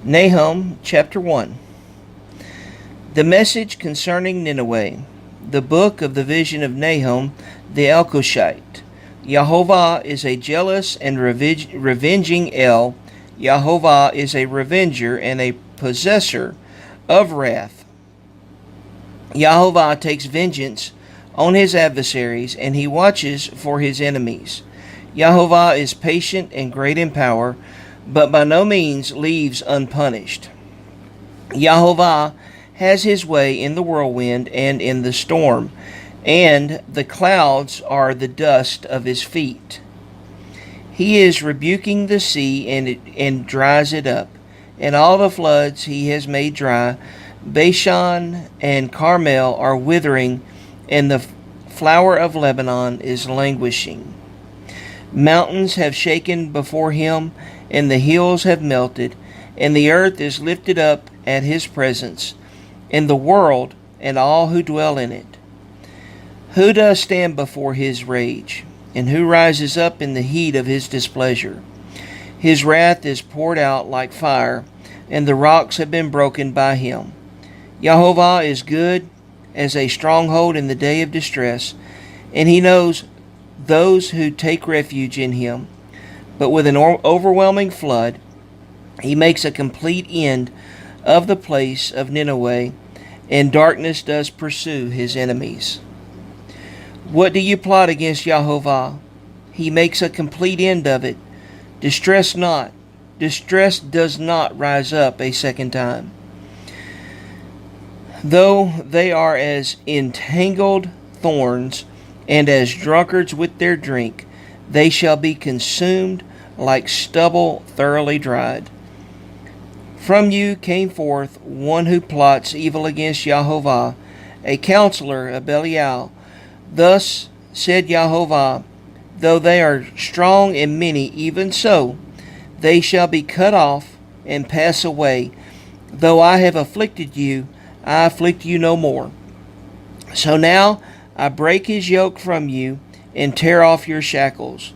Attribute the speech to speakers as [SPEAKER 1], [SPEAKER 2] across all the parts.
[SPEAKER 1] Nahum Chapter 1. The message concerning Nineveh. The book of the vision of Nahum the Elkoshite. Yahovah is a jealous and revenging El. Yahovah is a revenger and a possessor of wrath. Yahovah takes vengeance on his adversaries, and he watches for his enemies. Yahovah is patient and great in power, but by no means leaves unpunished. Yahovah has his way in the whirlwind and in the storm, and the clouds are the dust of his feet. He is rebuking the sea, and it dries it up, and all the floods he has made dry. Bashan and Carmel are withering, and the flower of Lebanon is languishing. Mountains have shaken before him, and the hills have melted, and the earth is lifted up at his presence, and the world and all who dwell in it. Who does stand before his rage, and who rises up in the heat of his displeasure? His wrath is poured out like fire, and the rocks have been broken by him. Yahovah is good as a stronghold in the day of distress, and he knows those who take refuge in him. But with an overwhelming flood, he makes a complete end of the place of Nineveh, and darkness does pursue his enemies. What do you plot against Yahovah? He makes a complete end of it. Distress not. Distress does not rise up a second time. Though they are as entangled thorns, and as drunkards with their drink, they shall be consumed like stubble thoroughly dried. From you came forth one who plots evil against Yahovah, a counselor of Belial. Thus said Yahovah, though they are strong and many, even so they shall be cut off and pass away. Though I have afflicted you, I afflict you no more. So now I break his yoke from you and tear off your shackles.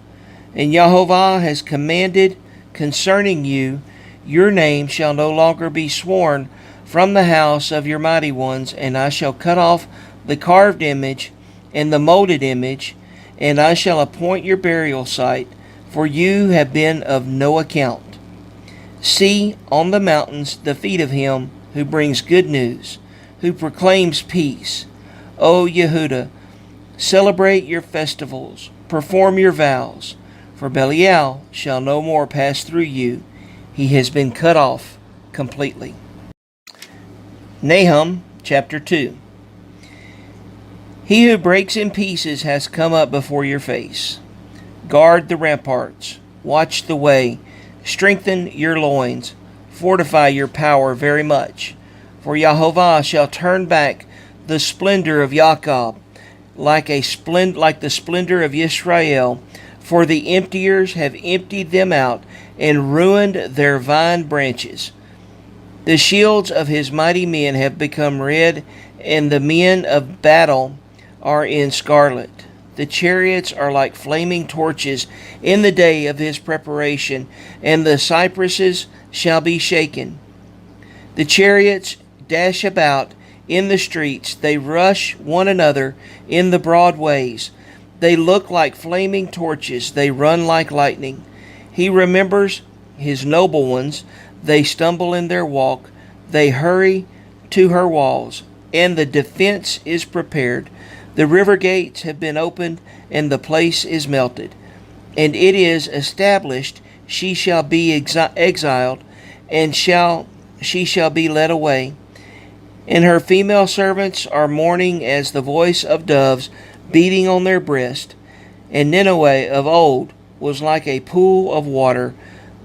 [SPEAKER 1] And Yahovah has commanded concerning you, your name shall no longer be sworn from the house of your mighty ones, and I shall cut off the carved image and the molded image, and I shall appoint your burial site, for you have been of no account. See on the mountains the feet of him who brings good news, who proclaims peace. O Yehuda, celebrate your festivals, perform your vows, for Belial shall no more pass through you. He has been cut off completely. Nahum Chapter 2. He who breaks in pieces has come up before your face. Guard the ramparts, watch the way, strengthen your loins, fortify your power very much. For Yahovah shall turn back the splendor of Jacob, like the splendor of Israel. For the emptiers have emptied them out and ruined their vine branches. The shields of his mighty men have become red, and the men of battle are in scarlet. The chariots are like flaming torches in the day of his preparation, and the cypresses shall be shaken. The chariots dash about in the streets, they rush one another in the broad ways. They look like flaming torches, they run like lightning. He remembers his noble ones, they stumble in their walk, they hurry to her walls, and the defense is prepared. The river gates have been opened, and the place is melted. And it is established, she shall be exiled, and she shall be led away. And her female servants are mourning as the voice of doves beating on their breast. And Nineveh of old was like a pool of water.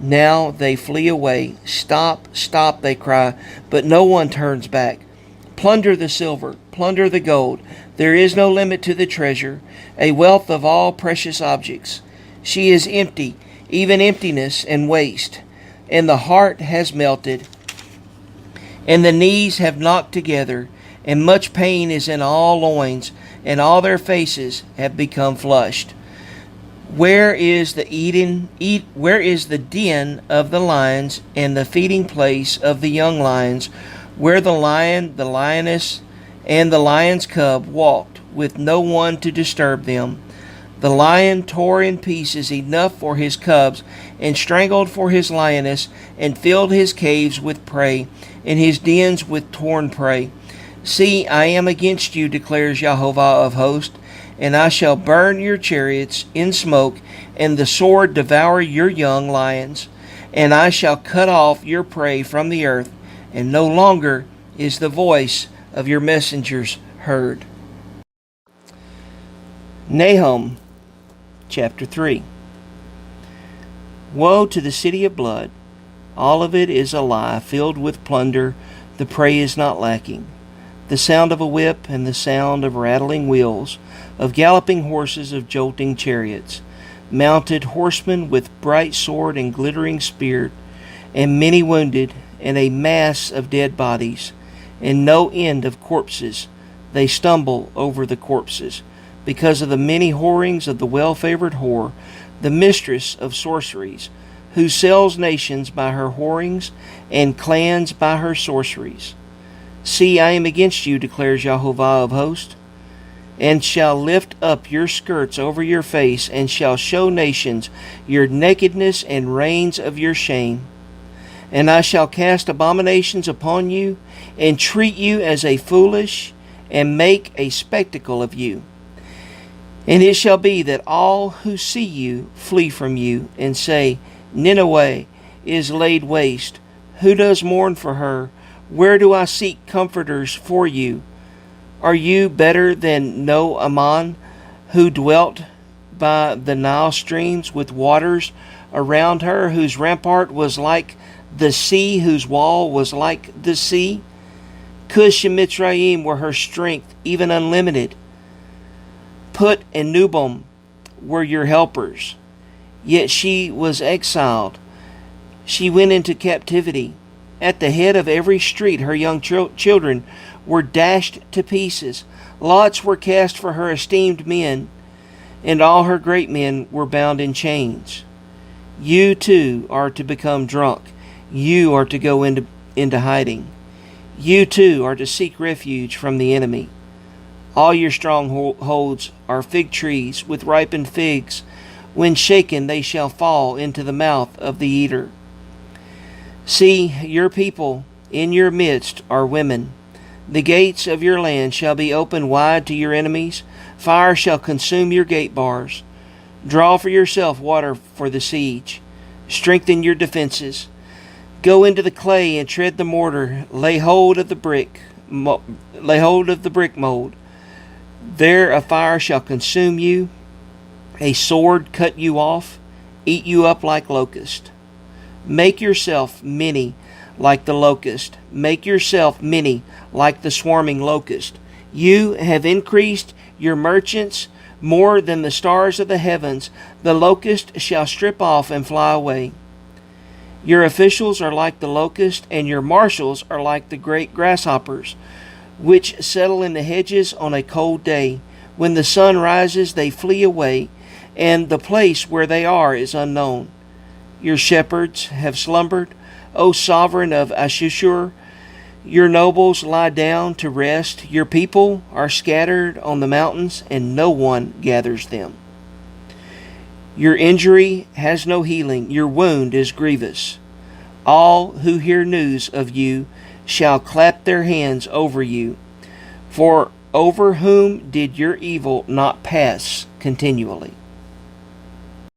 [SPEAKER 1] Now they flee away. Stop, stop, they cry, but no one turns back. Plunder the silver, plunder the gold. There is no limit to the treasure, a wealth of all precious objects. She is empty, even emptiness and waste. And the heart has melted, and the knees have knocked together, and much pain is in all loins, and all their faces have become flushed. Where is the where is the den of the lions and the feeding place of the young lions, where the lion, the lioness, and the lion's cub walked, with no one to disturb them? The lion tore in pieces enough for his cubs, and strangled for his lioness, and filled his caves with prey, and his dens with torn prey. See, I am against you, declares Jehovah of hosts, and I shall burn your chariots in smoke, and the sword devour your young lions. And I shall cut off your prey from the earth, and no longer is the voice of your messengers heard. Nahum Chapter 3. Woe to the city of blood! All of it is a lie, filled with plunder. The prey is not lacking. The sound of a whip and the sound of rattling wheels, of galloping horses, of jolting chariots, mounted horsemen with bright sword and glittering spear, and many wounded, and a mass of dead bodies, and no end of corpses. They stumble over the corpses, because of the many whorings of the well-favored whore, the mistress of sorceries, who sells nations by her whorings, and clans by her sorceries. See, I am against you, declares Jehovah of hosts, and shall lift up your skirts over your face, and shall show nations your nakedness and reins of your shame. And I shall cast abominations upon you, and treat you as a foolish, and make a spectacle of you. And it shall be that all who see you flee from you, and say, Nineveh is laid waste. Who does mourn for her? Where do I seek comforters for you? Are you better than Ammon, who dwelt by the Nile streams, with waters around her, whose rampart was like the sea, whose wall was like the sea? Cush and Mitzrayim were her strength, even unlimited. Put and Nubim were your helpers. Yet she was exiled. She went into captivity. At the head of every street her young children were dashed to pieces. Lots were cast for her esteemed men, and all her great men were bound in chains. You too are to become drunk. You are to go into hiding. You too are to seek refuge from the enemy. All your strongholds are fig trees with ripened figs. When shaken, they shall fall into the mouth of the eater. See, your people in your midst are women. The gates of your land shall be opened wide to your enemies. Fire shall consume your gate bars. Draw for yourself water for the siege. Strengthen your defenses. Go into the clay and tread the mortar. Lay hold of the brick mold. There a fire shall consume you. A sword cut you off, eat you up like locust. Make yourself many like the locust. Make yourself many like the swarming locust. You have increased your merchants more than the stars of the heavens. The locust shall strip off and fly away. Your officials are like the locust, and your marshals are like the great grasshoppers, which settle in the hedges on a cold day. When the sun rises, they flee away, and the place where they are is unknown. Your shepherds have slumbered, O sovereign of Ashur. Your nobles lie down to rest. Your people are scattered on the mountains, and no one gathers them. Your injury has no healing. Your wound is grievous. All who hear news of you shall clap their hands over you. For over whom did your evil not pass continually?